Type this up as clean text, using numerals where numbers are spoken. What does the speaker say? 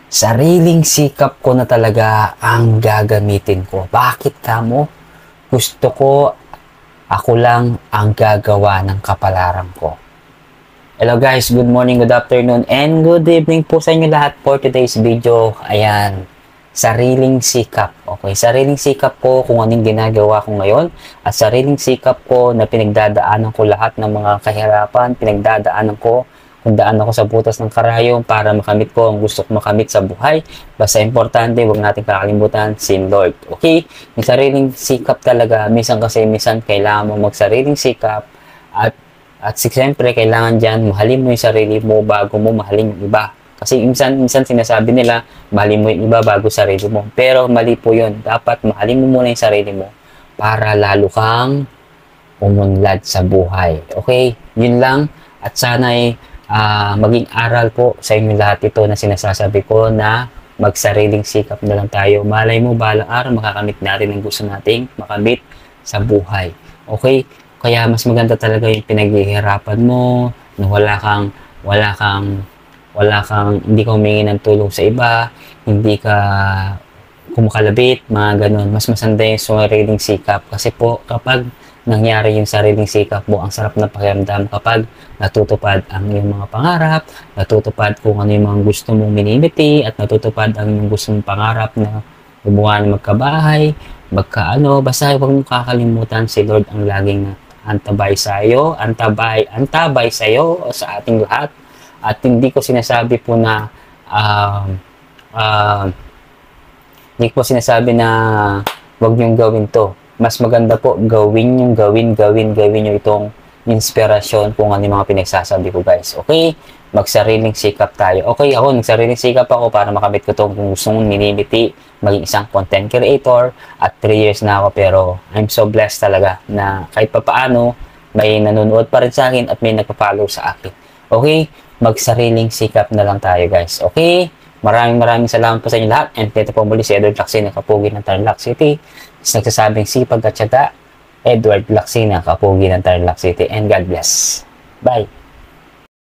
Sariling sikap ko na talaga ang gagamitin ko. Bakit kamo? Gusto ko ako lang ang gagawa ng kapalaran ko. Hello guys, good morning, good afternoon, and good evening po sa inyo lahat for today's video. Ayan, sariling sikap. Okay, sariling sikap ko kung anong ginagawa ko ngayon at sariling sikap ko na pinagdadaanan ko lahat ng mga kahirapan, pinagdadaanan ko kung daan ako sa butas ng karayom para makamit ko ang gusto ko makamit sa buhay. Basta importante, huwag natin kakalimutan si Lord. Okay? Yung sariling sikap talaga, minsan kailangan mo magsariling sikap at siyempre, kailangan dyan, mahalin mo yung sarili mo bago mo mahalin yung iba. Kasi minsan sinasabi nila, mahalin mo yung iba bago sarili mo. Pero mali po yun. Dapat mahalin mo muna yung sarili mo para lalo kang umunlad sa buhay. Okay? Yun lang. At sana'y maging aral po sa inyo lahat ito na sinasasabi ko na magsariling sikap na lang tayo. Malay mo, balang araw makakamit natin ang gusto nating makamit sa buhay. Okay? Kaya mas maganda talaga yung pinaghihirapan mo, na wala kang, hindi ka humingi ng tulong sa iba, hindi ka kumukalabit, mga ganun. Mas masanda yung sariling sikap. Kasi po, kapag nangyari yung sariling sikap mo, ang sarap na pakiramdam kapag natutupad ang iyong mga pangarap, natutupad kung ano yung mga gusto mong minimiti, at natutupad ang iyong gusto mong pangarap na gumawa ng magkabahay, basta huwag mong kakalimutan si Lord ang laging antabay sa iyo, antabay sa iyo sa ating lahat. At hindi ko sinasabi po na hindi ko sinasabi na huwag niyong gawin to. Mas maganda po gawin nyo itong inspirasyon kung ano yung mga pinagsasabi ko, guys. Okay? Magsariling sikap tayo. Okay, ako nagsariling sikap ako para makamit ko itong kung gusto mong minimiti, maging isang content creator, at 3 years na ako, pero I'm so blessed talaga na kahit papaano may nanonood pa rin sa akin at may nagpa-follow sa akin. Okay? Magsariling sikap na lang tayo, guys. Okay? Maraming salamat po sa inyo lahat, and dito po muli si Edward Lacsina, Kapugi ng Tarlac City. Nagsasabing sipag at syaga, Edward Lacsina, Kapugi ng Tarlac City, and God bless. Bye!